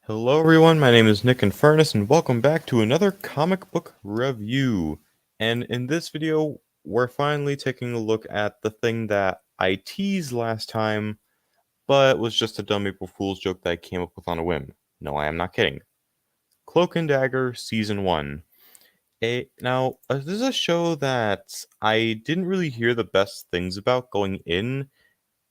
Hello everyone, my name is Nick Infernus and welcome back to another comic book review. And in this video, we're finally taking a look at the thing that I teased last time, but was just a dumb April Fool's joke that I came up with on a whim. No, I am not kidding. Cloak and Dagger Season 1. This is a show that I didn't really hear the best things about going in,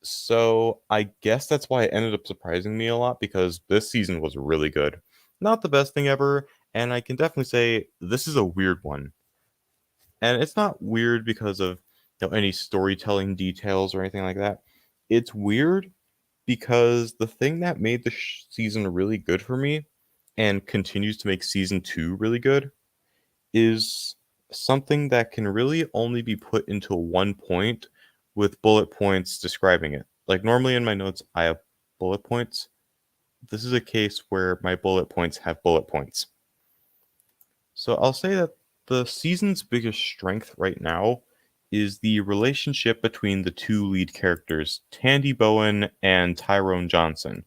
so I guess that's why it ended up surprising me a lot because this season was really good. Not the best thing ever, and I can definitely say this is a weird one. And it's not weird because of any storytelling details or anything like that. It's weird because the thing that made the season really good for me and continues to make season 2 really good is something that can really only be put into one point with bullet points describing it. Like normally in my notes, I have bullet points. This is a case where my bullet points have bullet points. So I'll say that the season's biggest strength right now is the relationship between the two lead characters, Tandy Bowen and Tyrone Johnson.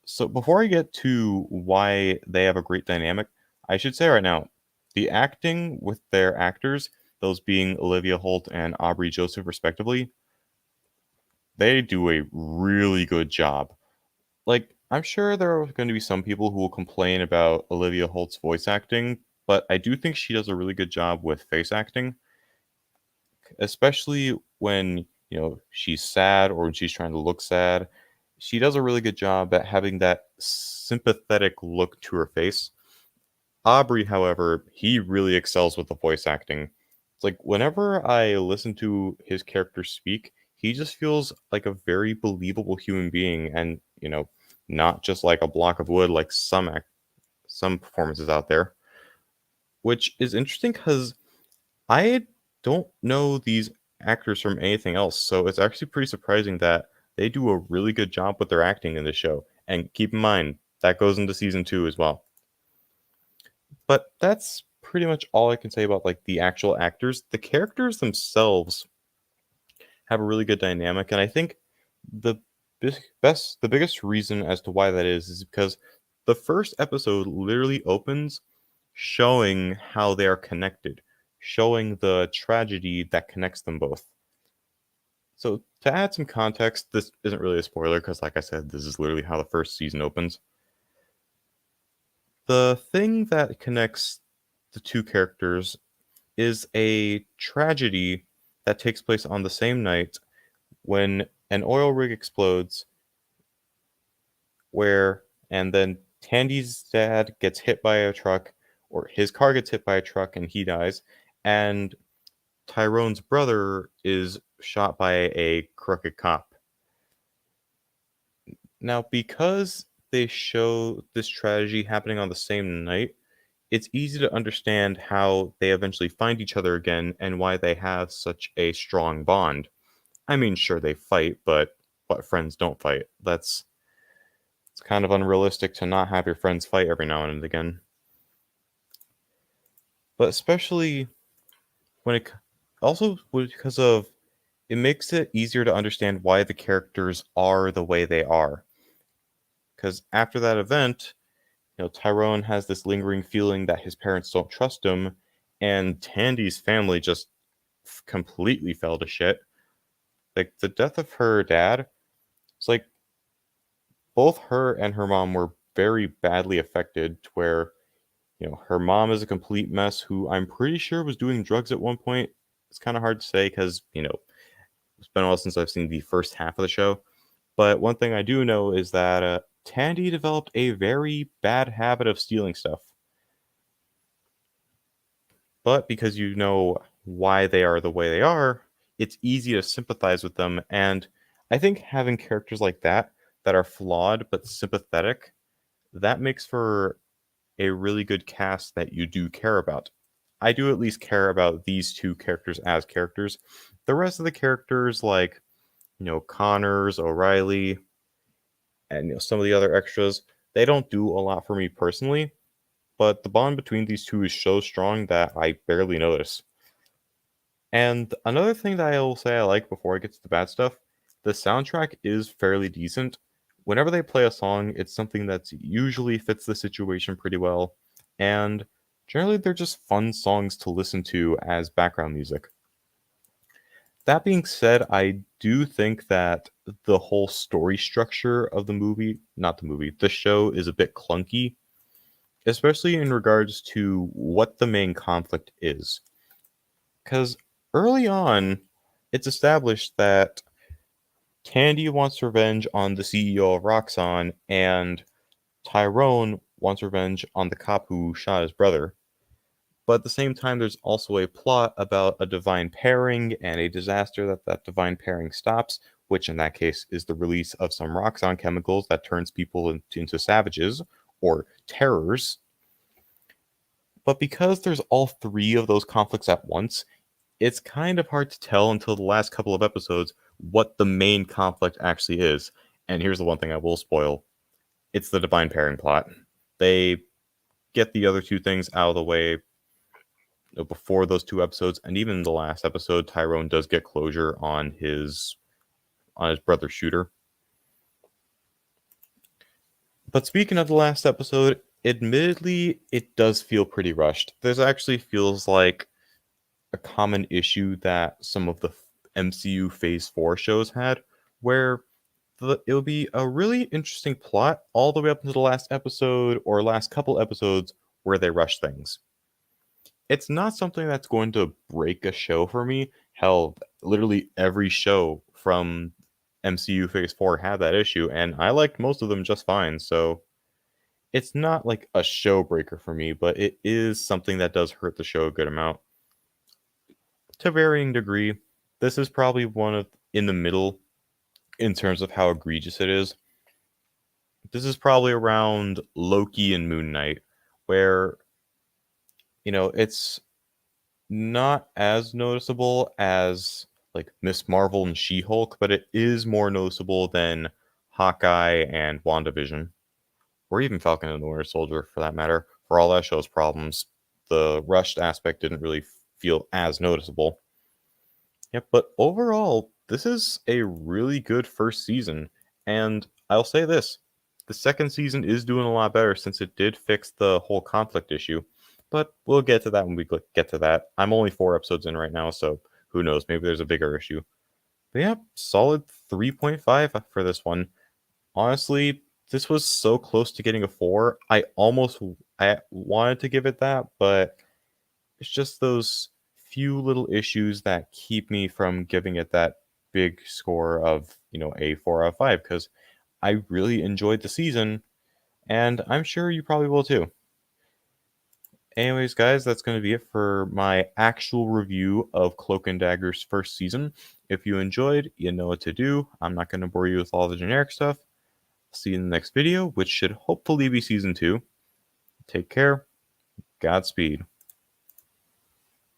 So before I get to why they have a great dynamic, I should say right now, the acting with their actors, those being Olivia Holt and Aubrey Joseph respectively, they do a really good job. Like, I'm sure there are going to be some people who will complain about Olivia Holt's voice acting, but I do think she does a really good job with face acting, especially when, she's sad or when she's trying to look sad. She does a really good job at having that sympathetic look to her face. Aubrey, however, he really excels with the voice acting. It's like whenever I listen to his character speak, he just feels like a very believable human being and, not just like a block of wood like some performances out there. Which is interesting cuz I don't know these actors from anything else, so it's actually pretty surprising that they do a really good job with their acting in this show. And keep in mind, that goes into season 2 as well. But that's pretty much all I can say about like the actual actors. The characters themselves have a really good dynamic, and I think the the biggest reason as to why that is because the first episode literally opens showing how they are connected, showing the tragedy that connects them both. So to add some context, this isn't really a spoiler because, like I said, this is literally how the first season opens. The thing that connects the two characters is a tragedy that takes place on the same night when an oil rig explodes, where and then Tandy's dad gets hit by a truck, or his car gets hit by a truck and he dies, and Tyrone's brother is shot by a crooked cop. Now, because they show this tragedy happening on the same night, it's easy to understand how they eventually find each other again and why they have such a strong bond. I mean, sure, they fight, but what friends don't fight? It's kind of unrealistic to not have your friends fight every now and again. But especially when it also because of it makes it easier to understand why the characters are the way they are. Because after that event, Tyrone has this lingering feeling that his parents don't trust him, and Tandy's family just completely fell to shit. Like the death of her dad, it's like both her and her mom were very badly affected to where, her mom is a complete mess who I'm pretty sure was doing drugs at one point. It's kind of hard to say because, it's been a while since I've seen the first half of the show. But one thing I do know is that Tandy developed a very bad habit of stealing stuff. But because you know why they are the way they are, it's easy to sympathize with them. And I think having characters like that are flawed but sympathetic, that makes for a really good cast that you do care about. I do at least care about these two characters as characters. The rest of the characters, like, Connors, O'Reilly, and some of the other extras, they don't do a lot for me personally, but the bond between these two is so strong that I barely notice. And another thing that I will say I like before I get to the bad stuff, the soundtrack is fairly decent. whenever they play a song, it's something that's usually fits the situation pretty well, and generally they're just fun songs to listen to as background music. That being said, I do think that the whole story structure of the movie, not the movie, the show is a bit clunky, especially in regards to what the main conflict is. Because early on, it's established that Candy wants revenge on the CEO of Roxxon, and Tyrone wants revenge on the cop who shot his brother. But at the same time, there's also a plot about a divine pairing and a disaster that divine pairing stops, which in that case is the release of some Roxxon chemicals that turns people into savages or terrors. But because there's all three of those conflicts at once, it's kind of hard to tell until the last couple of episodes what the main conflict actually is. And here's the one thing I will spoil: it's the divine pairing plot. They get the other two things out of the way before those two episodes, and even in the last episode, Tyrone does get closure on his brother shooter. But speaking of the last episode, admittedly, it does feel pretty rushed. There's actually feels like a common issue that some of the MCU Phase 4 shows had, where it will be a really interesting plot all the way up into the last episode or last couple episodes where they rush things. It's not something that's going to break a show for me. Hell, literally every show from MCU Phase 4 had that issue, and I liked most of them just fine, so it's not like a show breaker for me, but it is something that does hurt the show a good amount. To varying degree, this is probably one of in the middle in terms of how egregious it is. This is probably around Loki and Moon Knight, where, it's not as noticeable as like Miss Marvel and She-Hulk, but it is more noticeable than Hawkeye and WandaVision, or even Falcon and the Winter Soldier for that matter. For all that show's problems, the rushed aspect didn't really feel as noticeable. Yep, but overall, this is a really good first season, and I'll say this: the second season is doing a lot better since it did fix the whole conflict issue. But we'll get to that when we get to that. I'm only 4 episodes in right now, so who knows? Maybe there's a bigger issue. But yeah, solid 3.5 for this one. Honestly, this was so close to getting a 4. I wanted to give it that, but it's just those few little issues that keep me from giving it that big score of, a 4 out of 5, because I really enjoyed the season, and I'm sure you probably will too. Anyways, guys, that's going to be it for my actual review of Cloak and Dagger's first season. If you enjoyed, you know what to do. I'm not going to bore you with all the generic stuff. See you in the next video, which should hopefully be season 2. Take care. Godspeed.